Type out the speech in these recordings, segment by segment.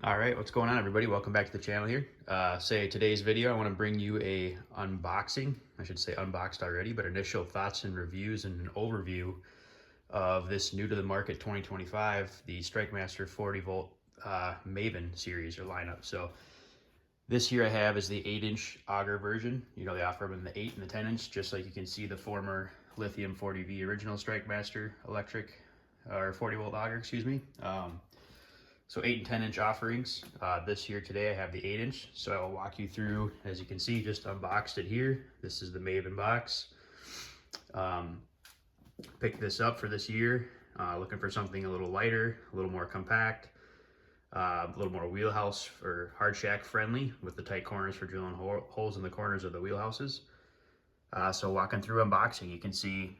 All right, what's going on, everybody? Welcome back to the channel here. Today's video, I want to bring you a unboxing. I should say unboxed already, but initial thoughts and reviews and an overview of this new to the market 2025, the Strikemaster 40 volt Maven series or lineup. So this here I have is the 8-inch auger version. You know, they offer them in the 8 and the 10 inch, just like you can see the former lithium 40V original Strikemaster electric or 40 volt auger, excuse me. So 8 and 10 inch offerings. This here today I have the 8 inch. So I'll walk you through, as you can see, just unboxed it here. This is the Maven box. Picked this up for this year. Looking for something a little lighter, a little more compact, a little more wheelhouse or hard shack friendly with the tight corners for drilling holes in the corners of the wheelhouses. So walking through unboxing, you can see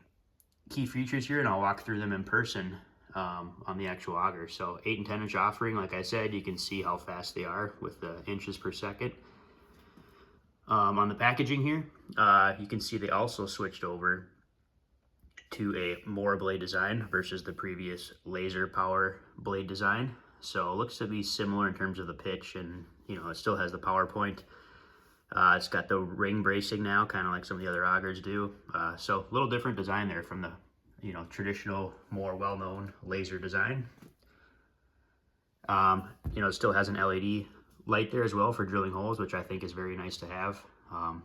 key features here and I'll walk through them in person. On the actual auger. So 8 and 10 inch offering, like I said, you can see how fast they are with the inches per second. On the packaging here, you can see they also switched over to a more blade design versus the previous laser power blade design. So it looks to be similar in terms of the pitch, and you know, it still has the power point. It's got the ring bracing now, kind of like some of the other augers do. So a little different design there from the traditional, more well-known laser design. It still has an LED light there as well for drilling holes, which I think is very nice to have.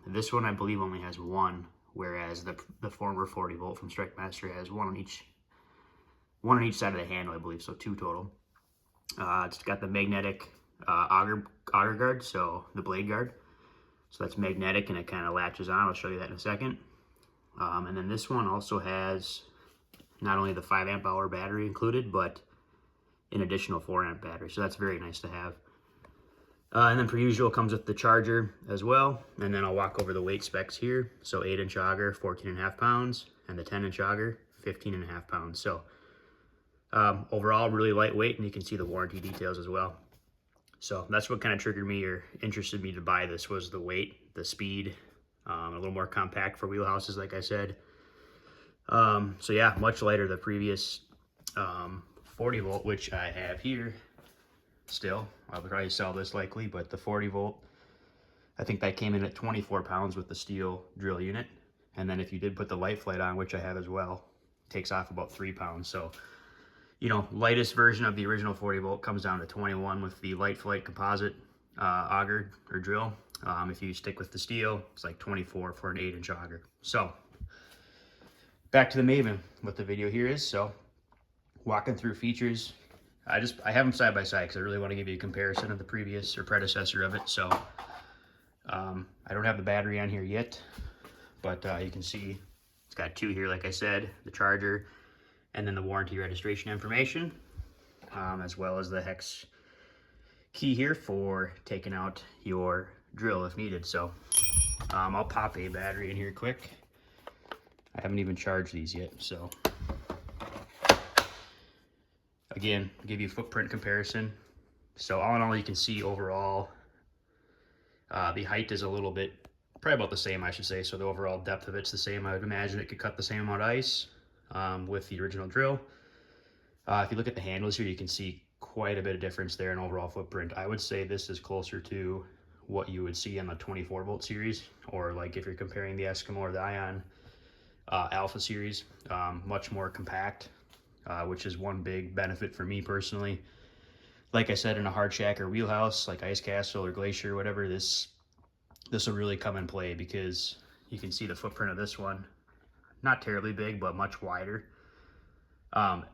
This one I believe only has one, whereas the former 40 volt from Strikemaster has one on each side of the handle, I believe, so 2 total. It's got the magnetic auger guard, so the blade guard. So that's magnetic and it kind of latches on. I'll show you that in a second. And then this one also has not only the 5 amp hour battery included, but an additional 4 amp battery. So that's very nice to have. And then per usual comes with the charger as well. And then I'll walk over the weight specs here. So 8 inch auger, 14.5 pounds, and the 10 inch auger, 15.5 pounds. So overall really lightweight, and you can see the warranty details as well. So that's what kind of triggered me or interested me to buy this, was the weight, the speed, a little more compact for wheelhouses, like I said. So yeah, much lighter the previous 40 volt, which I have here still. I'll probably sell this likely, but the 40 volt, I think that came in at 24 pounds with the steel drill unit. And then if you did put the light flight on, which I have as well, it takes off about 3 pounds. So, lightest version of the original 40 volt comes down to 21 with the light flight composite auger or drill. If you stick with the steel, it's like 24 for an 8 inch auger. So back to the Maven, what the video here is. So walking through features, I have them side by side because I really want to give you a comparison of the previous or predecessor of it. So I don't have the battery on here yet, but you can see it's got 2 here, like I said, the charger, and then the warranty registration information, as well as the hex key here for taking out your drill if needed. So I'll pop a battery in here quick. I haven't even charged these yet, so again, give you a footprint comparison. So all in all, you can see overall the height is a little bit, probably about the same, I should say. So the overall depth of it's the same. I would imagine it could cut the same amount of ice with the original drill. If you look at the handles here, you can see quite a bit of difference there in overall footprint. I would say this is closer to what you would see on the 24 volt series, or like if you're comparing the Eskimo or the Ion Alpha series, much more compact, which is one big benefit for me personally. Like I said, in a hard shack or wheelhouse like Ice Castle or Glacier or whatever, this will really come in play, because you can see the footprint of this one, not terribly big, but much wider.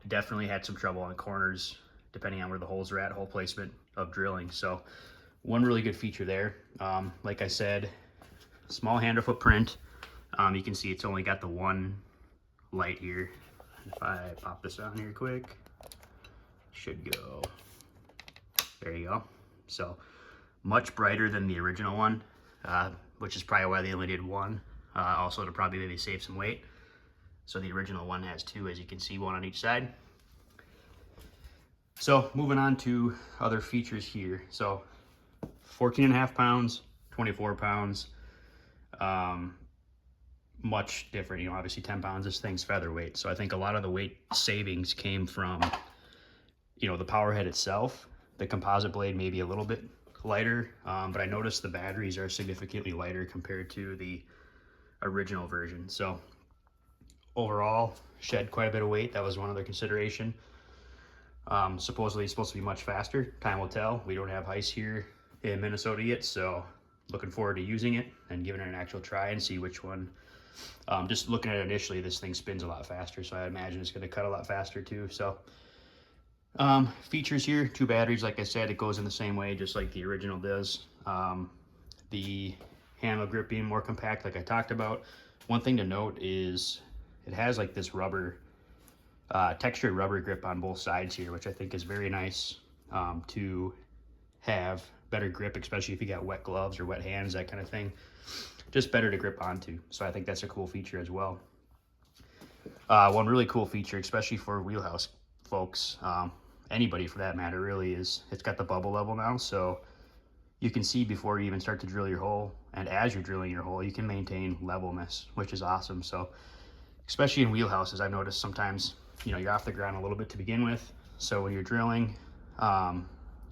Definitely had some trouble on corners, depending on where the holes are at, hole placement of drilling. So one really good feature there. Like I said, small handle footprint. You can see it's only got the one light here. If I pop this on here quick, should go. There you go. So much brighter than the original one, which is probably why they only did one. Also to probably maybe save some weight. So the original one has 2, as you can see, 1 on each side. So moving on to other features here. So 14.5 pounds, 24 pounds, much different. Obviously 10 pounds, this thing's featherweight. So I think a lot of the weight savings came from, the power head itself, The composite blade may be a little bit lighter, but I noticed the batteries are significantly lighter compared to the original version. So overall, shed quite a bit of weight. That was one other consideration. Supposedly it's supposed to be much faster. Time will tell. We don't have ice here in Minnesota yet, so looking forward to using it and giving it an actual try and see which one. Just looking at it initially, this thing spins a lot faster, so I imagine it's going to cut a lot faster too. So features here, 2 batteries. Like I said, it goes in the same way just like the original does. The handle grip being more compact, like I talked about. One thing to note is it has like this rubber, textured rubber grip on both sides here, which I think is very nice to have better grip, especially if you got wet gloves or wet hands, that kind of thing. Just better to grip onto. So I think that's a cool feature as well. One really cool feature, especially for wheelhouse folks, anybody for that matter really, is it's got the bubble level now. So you can see before you even start to drill your hole, and as you're drilling your hole, you can maintain levelness, which is awesome. So especially in wheelhouses, I've noticed sometimes, you know, you're off the ground a little bit to begin with. So when you're drilling, you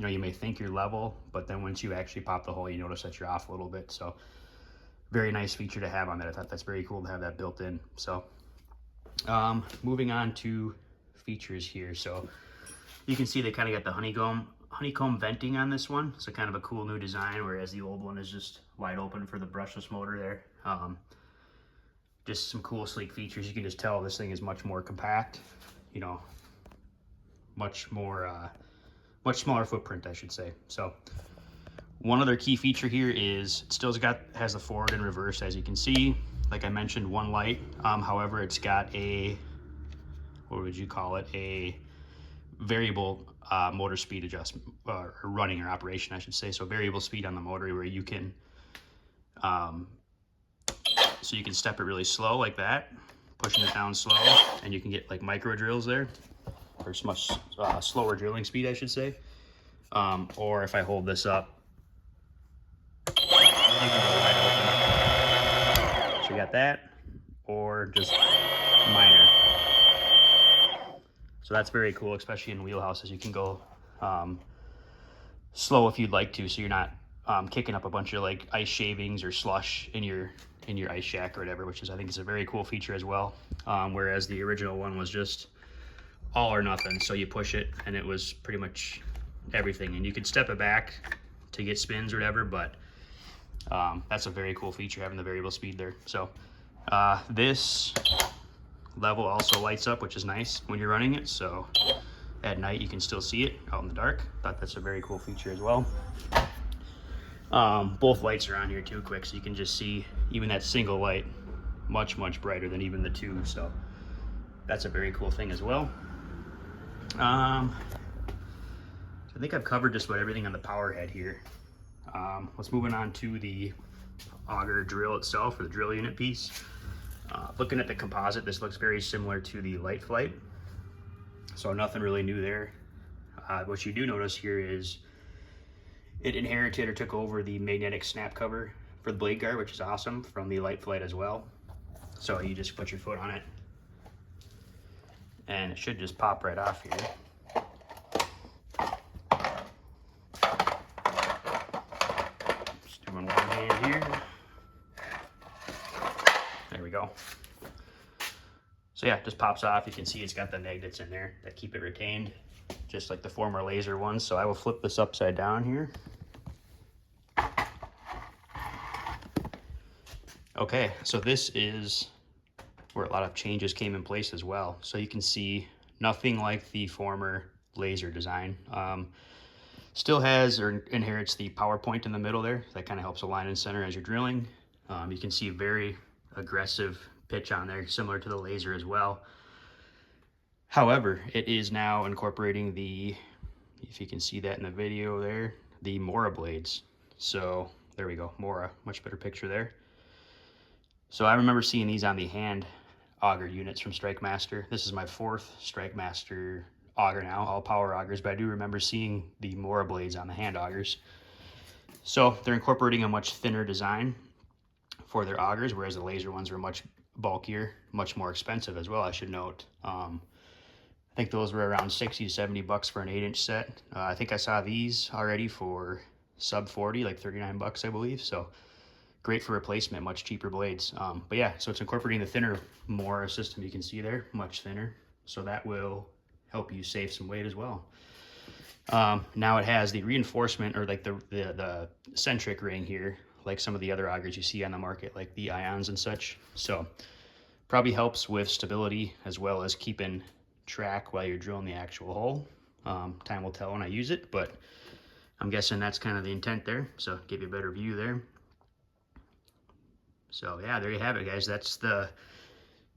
know, you may think you're level, but then once you actually pop the hole, you notice that you're off a little bit. So very nice feature to have on that. I thought that's very cool to have that built in. So moving on to features here. So you can see they kind of got the honeycomb venting on this one. So kind of a cool new design, whereas the old one is just wide open for the brushless motor there. Just some cool sleek features. You can just tell this thing is much more compact, you know, much smaller footprint, I should say. So one other key feature here is it still has the forward and reverse, as you can see. Like I mentioned, one light. However, it's got a, what would you call it? A variable motor speed adjustment, or running or operation, I should say. So variable speed on the motor, where you can, so you can step it really slow like that, pushing it down slow, and you can get like micro drills there, or much slower drilling speed, I should say. Or if I hold this up, you can go wide open. So you got that, or just minor. So that's very cool, especially in wheelhouses. You can go slow if you'd like to, so you're not kicking up a bunch of like ice shavings or slush in your ice shack or whatever, which is, I think, is a very cool feature as well. Whereas the original one was just all or nothing. So you push it and it was pretty much everything, and you could step it back to get spins or whatever, but that's a very cool feature, having the variable speed there. So this level also lights up, which is nice when you're running it, so at night you can still see it out in the dark. Thought that's a very cool feature as well. Both lights are on here too, quick, so you can just see even that single light much brighter than even the two, so that's a very cool thing as well. I think I've covered just about everything on the power head here. Let's move on to the auger drill itself, or the drill unit piece. Looking at the composite, this looks very similar to the Light Flight, so nothing really new there. What you do notice here is it inherited or took over the magnetic snap cover for the blade guard, which is awesome, from the Light Flight as well. So you just put your foot on it and it should just pop right off here. Just doing one hand here. There we go. So yeah, it just pops off. You can see it's got the magnets in there that keep it retained, just like the former laser ones. So I will flip this upside down here. Okay, so this is where a lot of changes came in place as well. So you can see nothing like the former laser design. Still has or inherits the power point in the middle there. That kind of helps align in center as you're drilling. You can see a very aggressive pitch on there, similar to the laser as well. However, it is now incorporating the, if you can see that in the video there, the Mora blades. So there we go, Mora, much better picture there. So I remember seeing these on the hand auger units from Strikemaster. This is my 4th Strikemaster auger now, all power augers, but I do remember seeing the Mora blades on the hand augers. So they're incorporating a much thinner design for their augers, whereas the laser ones are much bulkier, much more expensive as well, I should note. I think those were around 60 to 70 bucks for an 8-inch set. I think I saw these already for sub 40, like 39 bucks, I believe. So great for replacement, much cheaper blades. But yeah, so it's incorporating the thinner Mora system. You can see there, much thinner. So that will help you save some weight as well. Now it has the reinforcement, or like the centric ring here, like some of the other augers you see on the market, like the ions and such. So probably helps with stability as well as keeping track while you're drilling the actual hole. Time will tell when I use it, but I'm guessing that's kind of the intent there. So give you a better view there. So yeah, there you have it, guys. That's the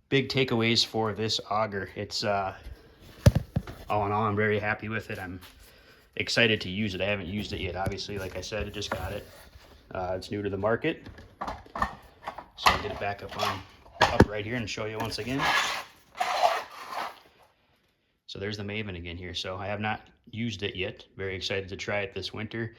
big takeaways for this auger. It's all in all, I'm very happy with it. I'm excited to use it. I haven't used it yet, obviously. Like I said, I just got it. It's new to the market. So I'll get it back up right here and show you once again. So there's the Maven again here. So I have not used it yet. Very excited to try it this winter.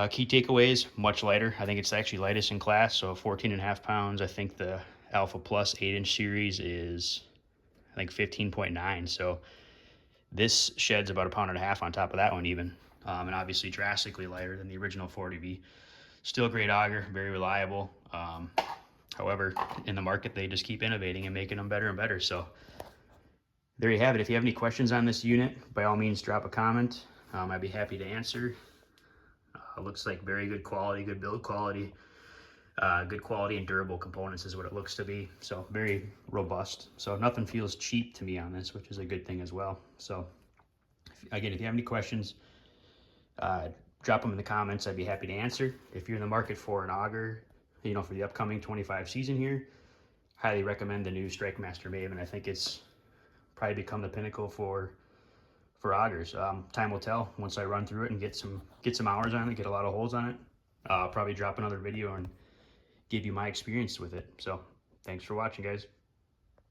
Key takeaways, much lighter. I think it's actually lightest in class, so 14.5 pounds. I think the Alpha Plus 8-inch series is, I think, 15.9. So this sheds about 1.5 pounds on top of that one even. And obviously drastically lighter than the original 40V. Still great auger, very reliable. However, in the market, they just keep innovating and making them better and better. So there you have it. If you have any questions on this unit, by all means, drop a comment. I'd be happy to answer. Looks like very good quality, good build quality, good quality and durable components is what it looks to be. So very robust. So nothing feels cheap to me on this, which is a good thing as well. So again, if you have any questions, drop them in the comments. I'd be happy to answer. If you're in the market for an auger, you know, for the upcoming 25 season here, highly recommend the new Strikemaster Maven. I think it's probably become the pinnacle for augers. Time will tell once I run through it and get some hours on it, get a lot of holes on it. I'll probably drop another video and give you my experience with it. So thanks for watching, guys.